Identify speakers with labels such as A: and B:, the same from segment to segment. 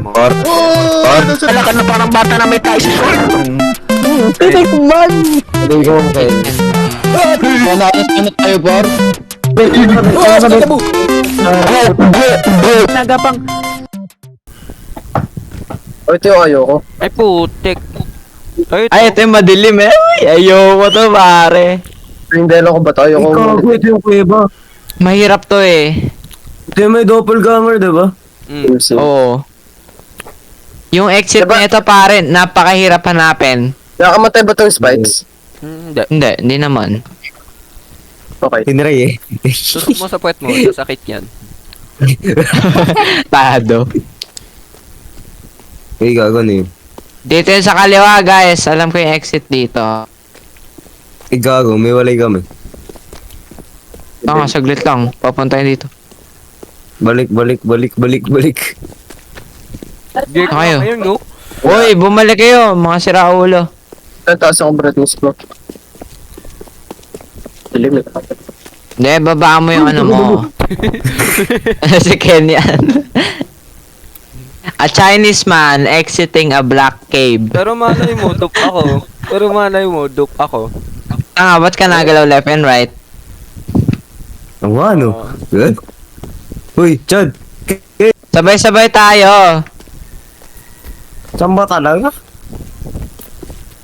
A: Par.
B: Wala ka na parang bata na may tayo sa sword.
C: Titikman!
A: Hindi ko kayo. Manayos na tayo, Par.
B: Nagapang.
C: O, ito yung ayoko.
B: Ay putik. Ay,
D: Ay, ito yung madilim eh. Ay, ayoko to, pare.
C: Yung delo ko ba ito? Ayoko.
A: Ikaw, ito yung kuweba.
D: Mahirap to eh.
A: Ito yung may doppelganger, diba?
D: Oo. Yung exit
C: Diba?
D: nito, pare, napakahirap hanapin.
C: Nakakamatay ba itong spikes?
B: Hindi.
D: Hindi naman.
C: Okay.
A: Tinry eh.
B: Tusok mo sa puwet mo, sasakit yan.
D: Tado.
A: Uy, gago na yun.
D: Dito yun sa kaliwa, guys. Alam ko yung exit dito.
A: Eh, gago, may walay kami.
D: Saglit lang. Papunta yun dito.
A: Balik.
B: Gear ka
D: Kayo.
B: ngayon, no?
D: Uy, bumalik kayo, mga siraulo.
C: Ang taas ang brightness ko. Dilim eh.
D: Hindi, babaan mo yung ano mo. Si Kenyan. A Chinese man exiting a black cave.
B: Pero malay mo, dupe ako.
D: Tanga, ba't ka nagalaw left and right?
A: Ang ano? Good? Uy, Chad.
D: Sabay-sabay tayo.
A: Saan ba talaga?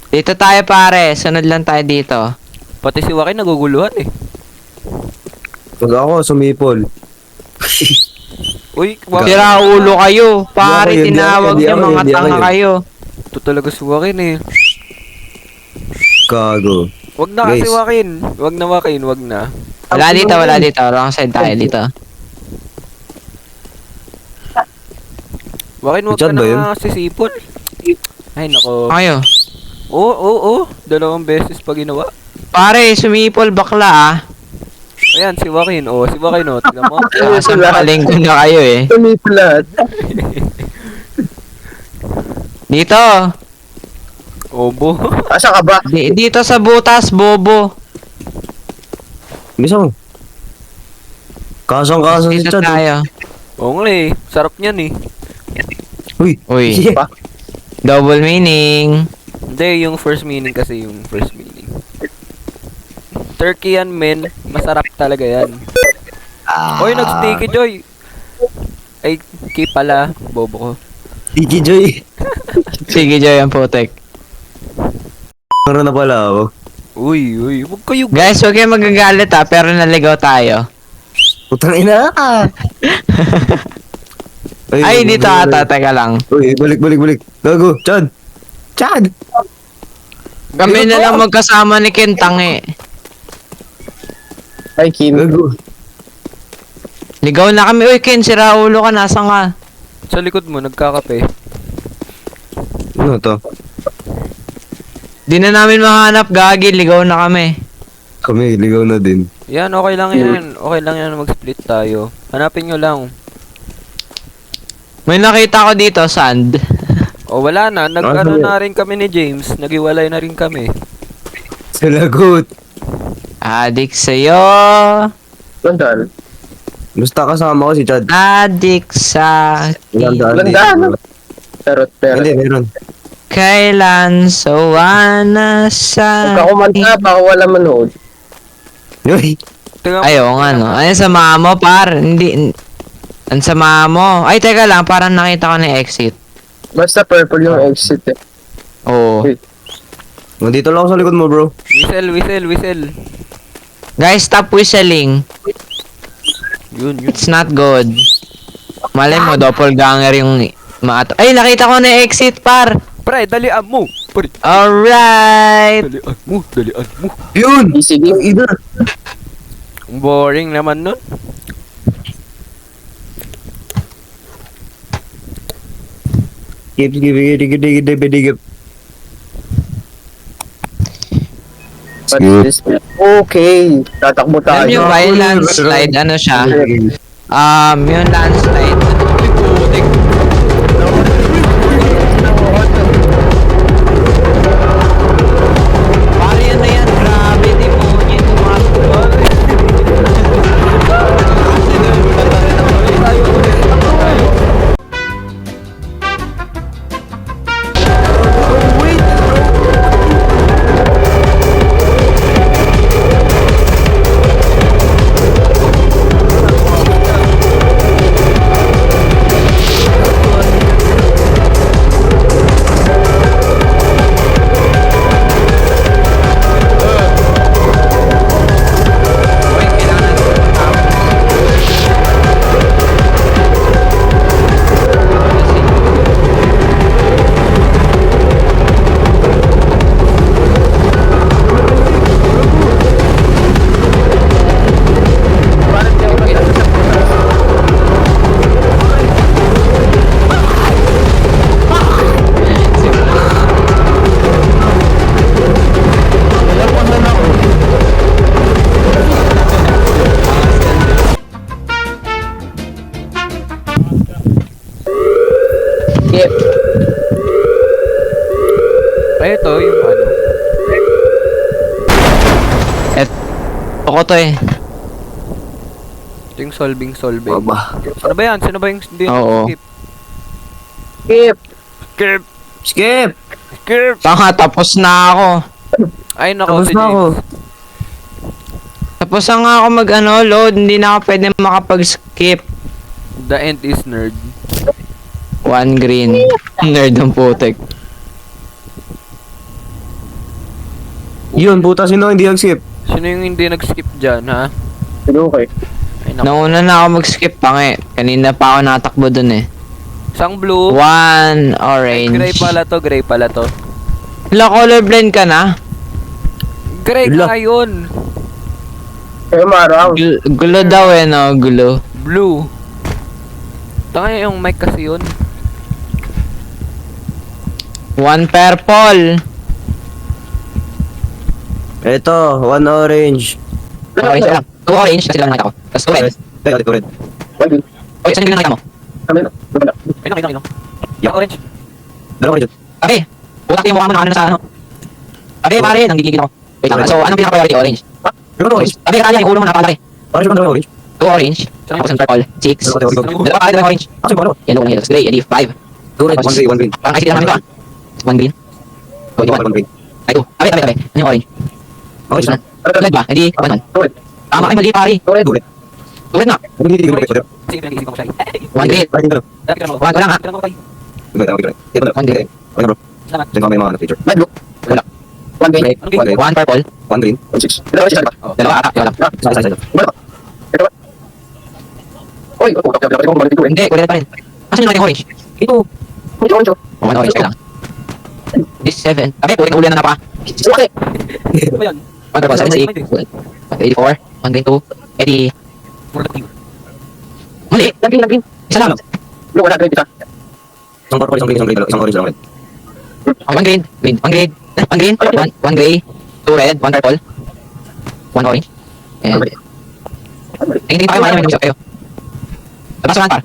D: Dito tayo, pare. Sunod lang tayo dito.
B: Pati si Joaquin naguguluhan eh.
A: Pag ako, sumipol.
B: Uy, Joaquin.
D: Siraulo kayo. Pare,
A: Hindi ako yun,
D: tinawag
A: hindi
D: niyo
A: ako yun,
D: mga
A: hindi ako
D: tanga
A: yun.
D: kayo.
B: Ito talaga si Joaquin eh.
A: Gago.
B: Wag na kasi
A: Guys.
B: Joaquin. Wag na.
D: Wala dito. Wrong side tayo dito.
B: Joaquin, wag ka
A: Diyan ba yun?
B: na sisipol. Ay, nako.
D: Kayo.
B: Oo. 2 beses pa ginawa.
D: Pare, sumipol bakla ah.
B: Ayan, si Joaquin. Si Joaquin, tignan mo.
D: Kaso nakalinggo na kayo eh.
C: Tumipol lahat.
D: Dito.
B: Obo.
C: Asa ka ba?
D: Dito sa butas, bobo.
A: Bisa mo. Kasang-kasang si
D: Dito
A: Chad.
D: tayo.
B: Oo nga eh. Sarap niyan eh.
A: Uy.
D: Uy.
A: Yeah.
D: Double meaning.
B: Hindi, yung first meaning kasi yung first meaning. Turkey yan, men. Masarap talaga yan. Oy, nag-sticky joy. Ay, keep pala. Bobo ko.
A: Tiki Joy.
D: Sige, Joy, ang putek.
A: Meron na pala ako.
B: Uy. Huwag kayo.
D: Guys, huwag kayong magagalit ha, pero naligaw tayo.
A: Putang ina.
D: Ay, dito ata, teka lang.
A: Uy, balik. Gago, Chad.
D: Kami na lang magkasama ni Kentang eh.
C: Ay, Kim.
A: Gago.
D: Ligaw na kami. Uy, Ken, siraulo ka, nasan ka?
B: Sa likod mo, nagkakape.
A: Ano to?
D: Di na namin mahanap, gagi, ligaw na kami.
A: Kami, ligaw na din.
B: Yan, okay lang yan. Okay lang yan mag-split tayo. Hanapin nyo lang.
D: May nakita ko dito, sand.
B: O wala na, nag-ano
A: Ano?
B: na rin kami ni James. Naghiwalay na rin kami.
A: Salagot.
D: Adik sa'yo.
C: Landal.
A: Basta kasama ko si Chad.
D: Adik sa...
C: Landal. Pero.
A: Hindi, meron.
D: Kailan sawana sa...
C: Huwag ka kumanta, baka wala manood.
A: Uy.
B: Tingnan mo.
D: Ayaw nga no. Ay, sama mo, par. Hindi... Ang sama mo. Ay, teka lang. Parang nakita ko na yung exit.
C: Basta purple yung exit eh.
D: Oo.
C: Wait.
A: Nandito lang ako sa likod mo, bro.
B: Whistle.
D: Guys, stop whistling.
B: Yun.
D: It's not good. Malay mo, doppelganger yung... Ay, nakita ko na yung exit, par.
B: Pre, dalian mo. Pre,
D: Alright.
B: dalian mo.
A: Yun!
C: Easy game.
A: Ida.
B: Ang boring naman nun.
A: Gip.
C: What is this? Okay. Tatakbo
D: Alam
C: tayo.
D: nyo ba yung landslide, ano siya? Yung landslide.
C: Skip.
B: Ay, ito yung ano.
D: Ako to eh.
B: Ito yung solving.
A: Baba.
B: Ano ba yan? Sino ba yung hindi
D: Oo.
B: skip?
C: Skip.
B: Skip!
A: Skip!
B: Skip!
D: Tanga, tapos na ako.
B: Ay, nako,
A: Tapos
B: si
A: na ako.
B: James.
D: Tapos na nga ako load. Hindi na ako pwede makapag-skip.
B: The end is nerd.
D: One green. Nerd ang putek.
A: Yun, buta sino hindi nag-skip?
B: Sino yung hindi nag-skip dyan, ha?
C: Okay.
B: Ay, nako.
D: Nauna na ako mag-skip pangi. Kanina pa ako natakbo dun eh.
B: Isang blue.
D: One
B: Ay,
D: orange.
B: gray pala to.
D: Wala, colorblind ka na?
B: Gray
A: Wala.
B: nga yun.
C: Kaya marang.
D: Gulo daw eh, no? Gulo.
B: Blue. Tanga yung mic kasi yun.
D: One purple.
A: Eto, one orange.
D: Orange lang. Two orange, kasi lang nakita ko. Tapos two red.
A: Teka, dito red.
C: Wag yun.
D: Oy, saan yung nakita mo?
C: Kami na. Wala.
B: Ay, nakita.
A: Yeah.
B: Orange.
A: Dalawa orange.
D: Abe, utak yung mukha mo na sa ano. Abe, pare, nanggigigil ako. Wait lang, so anong pinaka-priority? Orange.
A: Ano ba orange?
D: Abe, kaya yung ulo mo napalaki.
A: Parang siya dalawa orange.
D: Two orange. Tapos yung purple. Six. Dalawa pa, dalawa orange.
A: Kasi ba ano?
D: Yellow lang yellow. Gray, edi five.
A: Two red, one green, one green.
D: Parang ICT lang namin ito ah. One green. Oh, di one.
A: One green.
D: Ay, two. Abe. Ano yung orange?
A: Okay,
D: Red
A: siya.
D: ba? Edi, one man.
C: Tuwid.
D: Tama, ay mali pare.
C: Tuwid.
A: Two red.
D: Two red na.
A: Hindi ko red. Sorry.
B: Sige, pinag-iisip ko siya.
D: One green.
A: Parang hindi ko.
D: One ko lang ah.
B: Tignan mo kayo.
A: Ito, ito, ito. Ito, ito.
D: One green.
A: Okay, bro.
B: Salamat.
A: Diyan kami mga ano, feature.
C: Red blue.
D: Wala.
C: One green.
B: Ano green?
D: One purple.
A: One green.
C: One six. Dalawa siya ba?
D: Dalawa ata. Wala.
A: Isa, isa, isa.
C: Wala ba? Ito ba? Oy, utak na ko balik ko.
D: Hindi, kulay pa rin. Asan yung orange?
A: Ito.
C: Ito orange.
D: Oh, one orange ka lang. This seven. Abe, putik ulan na na pa.
C: Okay.
B: Ano ba yan?
D: One purple, seven, eight. 84. One green, two. Edi.
B: Productive.
D: Mali.
C: Laging.
D: Isa lang.
C: Blue wala green isa.
A: Isang purple, isang green, isang green, isang orange, isang red.
D: Oh, one green. Green. One green. One green. One gray. Two red. One purple. One orange. And... Tingin pa kayo, may usap kayo. Labas naman par.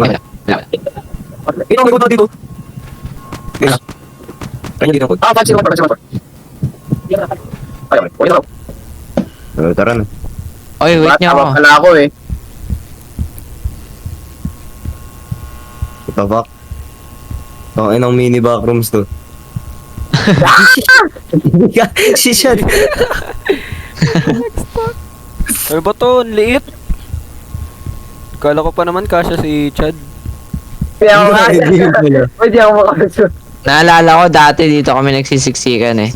D: Wala.
A: Ito, may kuto dito. Yes. Kanya dito po.
C: Ah, fancy one for. Ayun. Oy, ako.
A: Tara na.
D: Oy, wait niyo ako.
C: Wala ako eh.
A: Ito, back. Oh, ang mini backrooms to. Si Shad.
B: Ano ba to? Ang liit. Kala ko pa naman kasya si Chad.
C: Kaya ako nga. Pwede ako makasunod.
D: Naalala ko dati dito kami nagsisiksikan eh.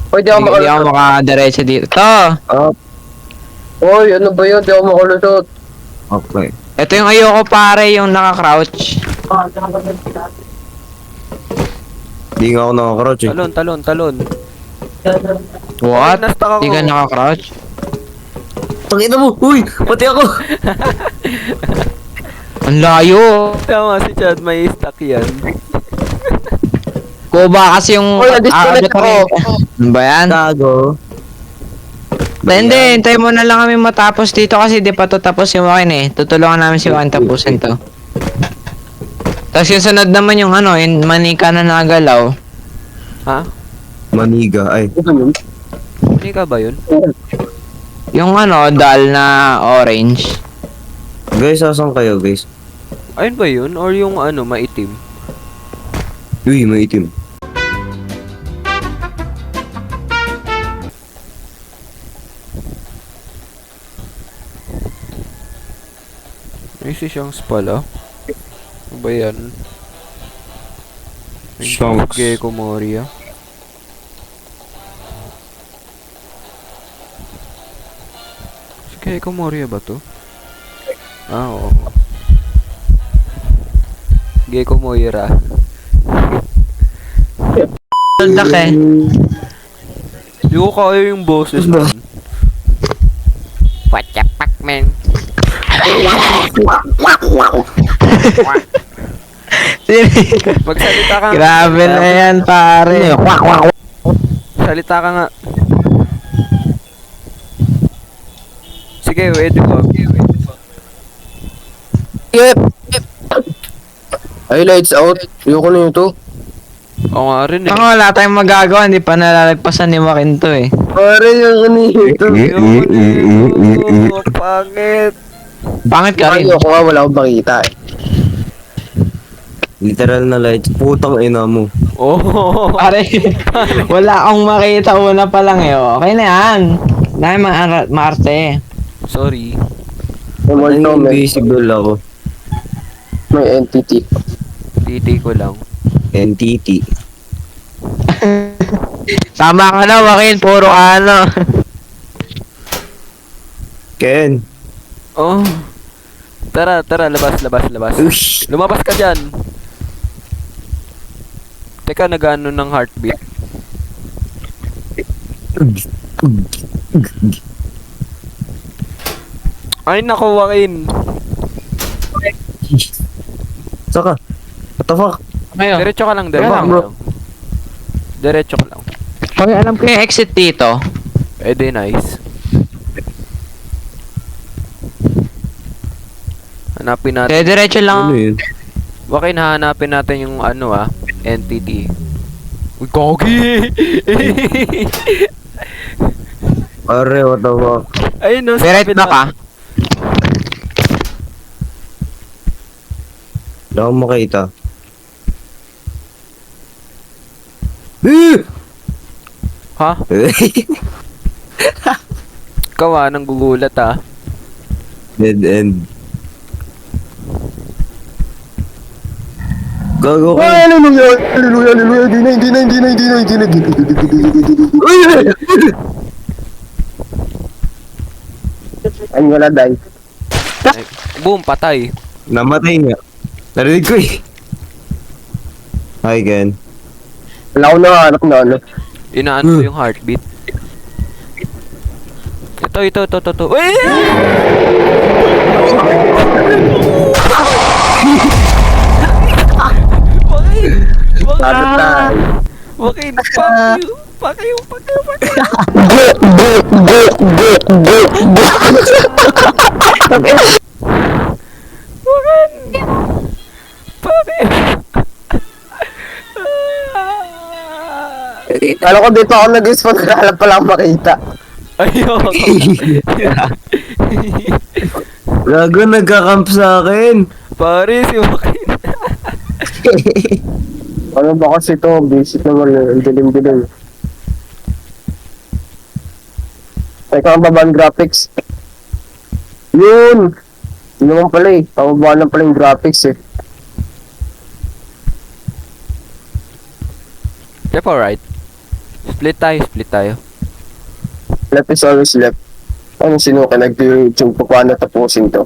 C: Pwede ako
D: Hindi ako
C: makalusot.
D: makadiretso dito. To!
C: Oy, ano ba yun? Di ako makalusot.
A: Okay.
D: Ito yung ayoko pare, yung naka-crouch.
A: Di nga ako nakakrouch eh.
B: Talon.
D: What?
B: Nasta ako.
D: Hindi ka naka-crouch?
A: Tangina mo! Uy! Pati ako!
D: Ang layo!
B: Tama si Chad, may stock yan.
D: Kuba kasi yung...
C: Oy, na-disconnect
D: ano
C: ako.
D: Ano ba yan?
A: Tago.
D: Hindi, hintay mo na lang kami matapos dito kasi di pa to tapos yung akin eh. Tutulungan namin si Juan tapusin to. Tapos yung sunod naman yung ano, yung manika na nagalaw.
B: Ha?
A: Maniga. Ay.
B: Hindi ka ba yun?
D: Yung ano, dal na orange.
A: Guys, asan kayo guys?
B: Ayun ba yun? Or yung ano, maitim?
A: Uy, may itim.
B: Ay, si Shanks pala. Ano ba yan?
A: Shanks.
B: Gecko Moria. Si Gecko Moria ba to? Ah, oo. Gecko Moira.
D: Ang laki.
B: Di ko kaya yung boses
A: Ano?
B: man. What the fuck, man? Magsalita ka nga.
D: Grabe na yan pare.
B: Salita ka nga. Sige, wait ko.
C: Ay, lights out. Ayoko na ito.
B: Oo nga rin eh.
D: Ako, wala tayong magagawa. Hindi pa nalalagpasan ni Joaquin to eh.
C: Pare, yung ano ito.
B: Pangit.
D: Pangit ka rin.
C: Ayoko nga, wala akong makita eh.
A: Literal na lights. Putang ina mo.
B: Oh.
D: Pare, wala akong makita una pa lang eh. Okay na yan. Dahil maarte.
B: Sorry.
C: May multo, may,
A: Invisible ako.
C: may entity.
B: Titi ko lang.
A: NTT.
D: Tama ka na, Joaquin. Puro ano.
A: Ken.
B: Oh. Tara, labas.
A: Ush.
B: Lumabas ka dyan. Teka, nag-ano ng heartbeat. Ay, naku, Joaquin.
A: Saka. What the fuck?
D: Ngayon.
B: Diretso ka lang,
C: Tama,
B: diretso
C: bro.
B: ka lang. Diretso ka lang.
D: Okay, alam ko yung exit dito.
B: Eh, di nice. Hanapin natin.
D: Kaya diretso lang.
A: Ano yun?
B: Joaquin, hahanapin natin yung ano entity. Uy, kogi!
A: Pare, what the fuck?
B: Ayun, no.
D: May right back ah.
A: Wala akong makita.
B: Ha? Ikaw nang gugulat
A: Dead end. Gago ka.
C: Ay, hallelujah, hallelujah, hindi na. Ay, wala, die.
B: Ay, boom, patay.
A: Namatay nga. Narinig ko eh. Hi, Ken.
C: Wala ko nakahanap na ano.
B: Inaano ko yung heartbeat. Ito. Uy!
C: Sabi tayo.
B: Joaquin, fuck you. Joaquin! Bakit?
C: Kala ko dito ako nag-spawn, nakahanap pala akong makita.
B: Ayoko.
A: Gago, nagka-camp sa akin.
B: Pare, si Joaquin.
C: Ano ba kasi ito? Basic naman, ang dilim-dilim. Teka, ang baba ang graphics. Yun! Yun naman pala eh. Pababa lang pala yung graphics eh.
B: Left or right? Split tayo.
C: Left is always left. Ano sinuka nag-YouTube pa paano tapusin to?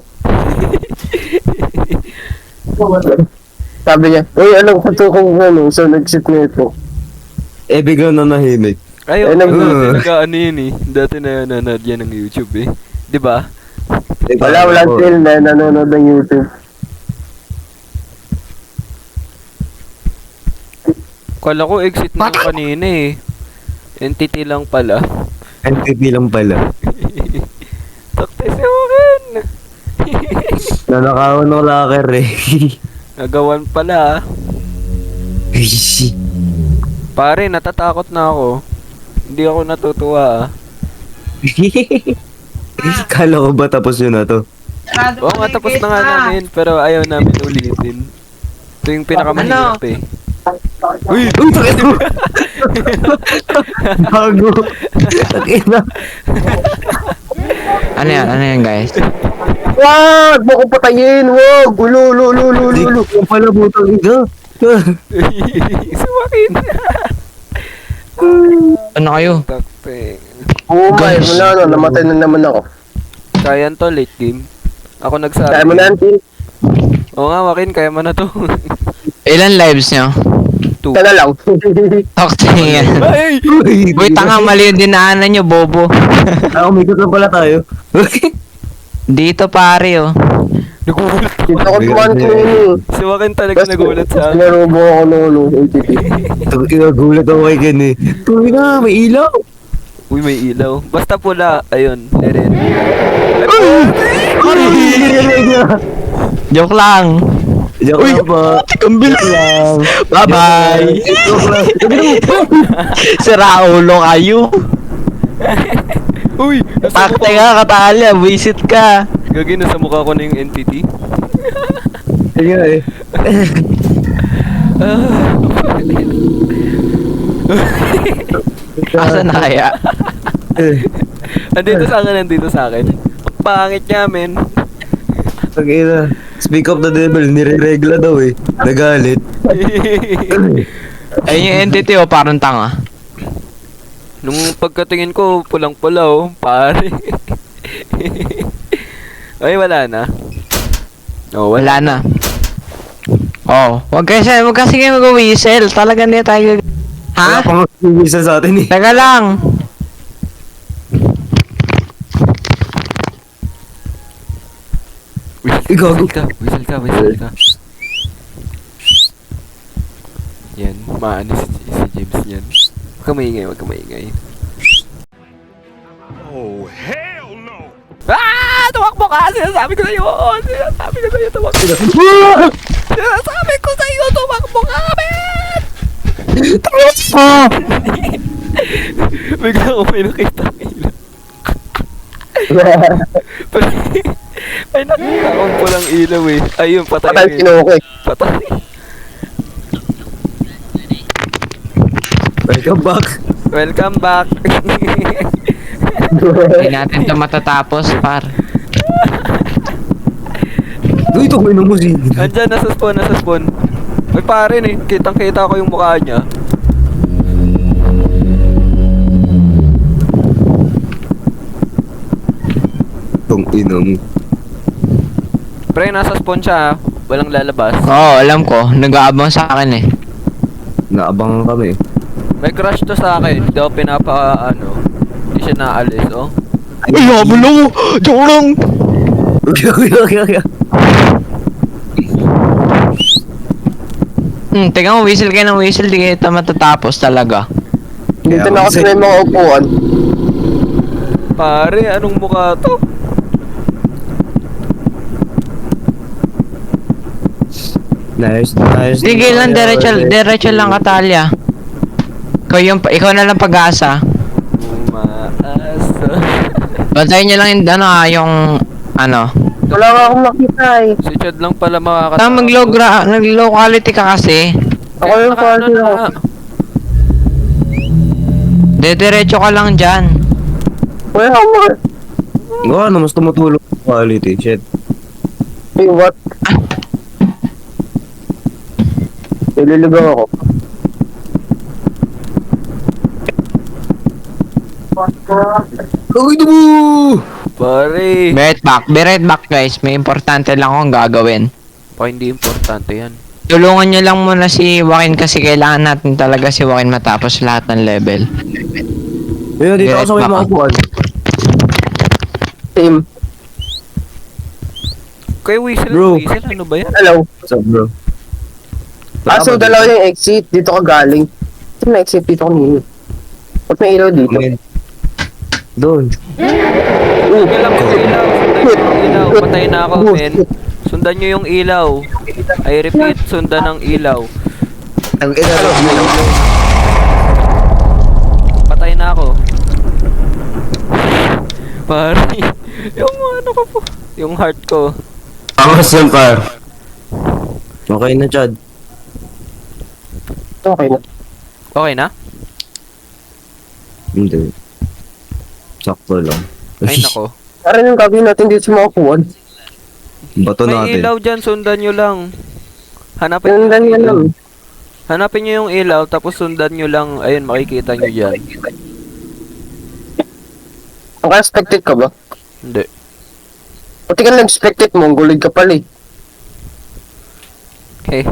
C: Sabi niya, uy, alam ko to kung ano, so nag-sit na ito.
A: Eh, biglang nanahimik.
B: Ayoko,
C: Ay,
B: dati nag-ano yun eh. Dati na nanonood yan ng YouTube eh. Diba?
C: Walang chill na nanonood ng YouTube.
B: Kala ko exit na yung kanina eh. Entity lang pala.
A: NTT lang pala.
B: Takte si Joaquin!
A: Nanakawan ng locker eh.
B: Nagawan pala Pare, natatakot na ako. Hindi ako natutuwa
A: Kala ko ba tapos yun na to?
B: Oo nga, tapos na nga namin. Pero ayaw namin ulitin. Ito yung pinakamahirap eh.
A: Uy! Uy! Takina! Bago! Takina!
D: Ano yan guys?
C: Wag! Mo ko patayin! Wag! Ulo!
A: Yung pala butang ina.
B: Si Joaquin!
D: Ano kayo?
B: Takte.
C: Oh my,
D: Guys.
C: wala na, namatay na naman ako.
B: Kaya to, late game. Ako nagsabi.
C: Kaya mo na yan, Phil.
B: Oo nga, Joaquin, kaya mo na to.
D: Ilan lives nyo?
B: 2.
C: Ka na lang.
D: Talk to me yan.
B: Ay!
D: Uy, tanga, mali yung dinaanan nyo, bobo.
A: Ah, umikot na pala tayo.
D: Dito pare oh.
B: Nagulat.
C: Dito ko tumaan ko yun.
B: Si Joaquin talaga nagulat sa akin.
C: Sinarubo ako ng ulo, entity.
A: Nagulat ako kay Ken eh. Tuloy na, may ilaw.
B: Uy, may ilaw. Basta pula. Ayun, eren.
D: Joke lang.
A: Joke lang po.
D: Ang bilis.
A: Lang.
D: Bye-bye.
A: Joke lang.
D: Sira ulo kayo.
B: Uy! Nasa
D: Takte nga, Katalya. Visit ka.
B: Gagi, nasa mukha ko na yung entity.
A: Sige eh.
D: Asan na kaya?
B: Andito sa akin, nandito sa akin. Ang pangit niya, men.
A: Pag-ina. Speak of the devil, nire-regla daw eh. Nagalit.
D: Ayun yung entity parang tanga.
B: Nung pagkatingin ko, pulang-pula pare. Ay, wala na. Oh,
D: Wala na. Oh, wag kasi kayo mag-whistle. Talaga hindi tayo.
A: Wala
D: Ha?
A: pang isa sa atin eh.
D: Teka lang.
A: Ikaw.
B: Whistle ka. Yan, maano si James yan. Huwag ka maingay.
E: Oh, hell no!
B: Ah! Tumakbo ka! Sinasabi ko sa'yo! Tumakbo! Sinasabi ko sa'yo! Tumakbo ka, men! Bigla ko may nakita ang ilaw. May nakita akong pulang ilaw eh. Ayun, patay
C: Patay
B: eh.
C: kinukoy.
B: Patay.
A: Welcome back.
B: Welcome back.
D: Hindi natin ito matatapos, par.
A: Uy, ito ko mo si.
B: Andyan, nasa spawn. Ay pare eh, kitang-kita ko yung mukha niya.
A: Itong inong.
B: Pre, nasa spawn siya ha. Walang lalabas.
D: Oo, alam ko. Nag-aabang sa akin eh.
A: Naabangan kami.
B: May crush to sa akin. Hindi ako hindi siya naalis, oh.
D: Ay, habol ako! Joke lang!
A: Okay.
D: Teka mo, whistle kayo ng whistle. Di kita matatapos talaga.
C: Dito na kasi may mga upuan.
B: Pare, anong mukha to?
A: Nice.
D: Sige lang, diretso lang, Katalya. Ikaw na lang pag-asa.
B: Umaasa.
D: Bantayin niyo lang yung
C: Wala nga akong makita eh.
B: Si Chad lang pala makakatawa.
D: nag-low quality ka kasi.
C: Ako yung quality ako.
D: Diretso ka lang dyan.
C: Wala akong makita.
A: Ano, mas tumutulong ang quality. Shit.
C: Hey, what? Nililigaw ako.
A: Uy, dumo!
B: Pare.
D: Be right back guys. May importante lang akong gagawin.
B: Hindi importante yan.
D: Tulungan nyo lang muna si Joaquin kasi kailangan natin talaga si Joaquin matapos lahat ng level.
A: Ayun, dito ako sa may
D: Direct
A: mga
D: back.
A: upuan.
C: Team.
B: Kay Whistle,
A: Bro.
B: ano ba yan?
C: Hello.
A: What's up, bro?
C: So, dalawa yung exit. Dito ka galing. Ito na exit dito kanina. Ba't may ilaw dito?
A: Doon.
B: Okay lang yung ilaw. Sundan nyo yung ilaw. Patay na ako, men. Sundan nyo yung ilaw. I repeat, sundan ang ilaw.
A: Ang ina lang.
B: Patay na ako. Pare, yung ano ko po. Yung heart ko.
A: Angas yan, par. Okay na, Chad.
C: Okay na.
B: Okay na?
A: Hindi. Sakto lang.
B: Ay nako.
C: Para yung gagawin natin dito sa mga upuan.
A: Bato
B: May
A: natin.
B: ilaw dyan, sundan nyo lang. Hanapin nyo
C: Sundan
B: yung
C: nga
B: ilaw.
C: lang.
B: Hanapin nyo yung ilaw, tapos sundan nyo lang. Ayun, makikita nyo dyan.
C: Ang expected ka ba?
B: Hindi.
C: Pati ka lang expected mo, ang gulig ka pala eh.
B: Okay.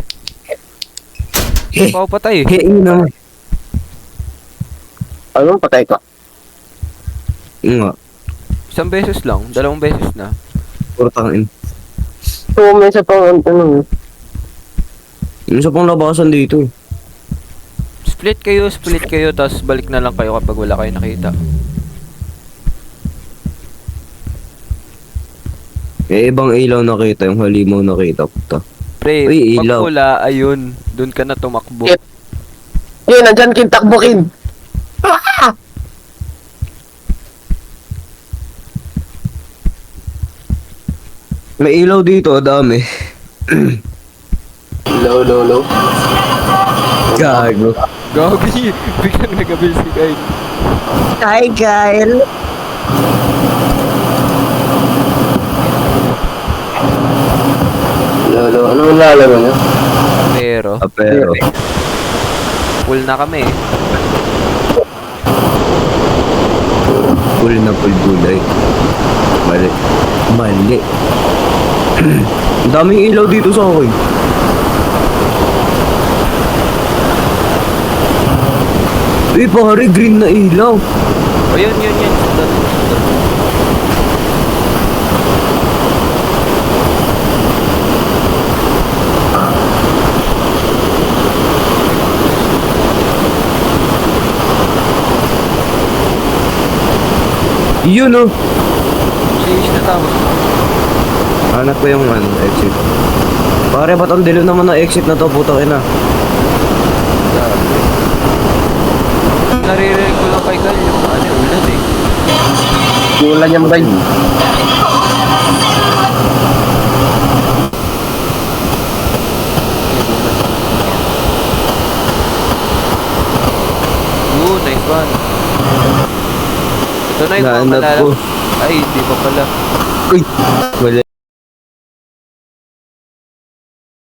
A: Heh.
B: Ikaw patay.
A: Heh, ina mo.
C: Ano, patay ka?
A: Nga.
B: Isang beses lang, 2 beses na.
A: Puro tangin.
C: So, may isa pang ano.
A: Yung isa pang labasan dito.
B: Split kayo, tapos balik na lang kayo kapag wala kayo nakita.
A: Eh, ibang ilaw nakita, yung halimaw nakita. Puta.
B: Pre,
A: Uy,
B: pag
A: ilaw.
B: pula, ayun. Doon ka na tumakbo.
C: Yep. Yun, nandyan kin, takbo kin.
A: May ilaw dito, dami.
C: Low, low, low.
A: Gago.
B: Gabi, biglang nagabil si Kyle.
C: Hi, Kyle. Low, low. Anong lalaro niya?
B: Pero,
A: Pero,
B: full na kami.
A: full na full gulay. Mali. Mali. Ang daming ilaw dito sa akin. Uy, pare, green na ilaw.
B: O yun. Sundan.
A: Yun oh.
B: Change na tapos.
A: Hanap ko yung exit. Pare, ba't ang dilim naman ng exit na to, putang ina.
B: Naririnig ko lang kay Kyle yung ulan eh.
C: Wala niya magay.
B: Yun, nice one. Ito na yung mga
A: Nahanap
B: malala.
A: ko.
B: Ay, hindi pa pala.
A: Uy, mali.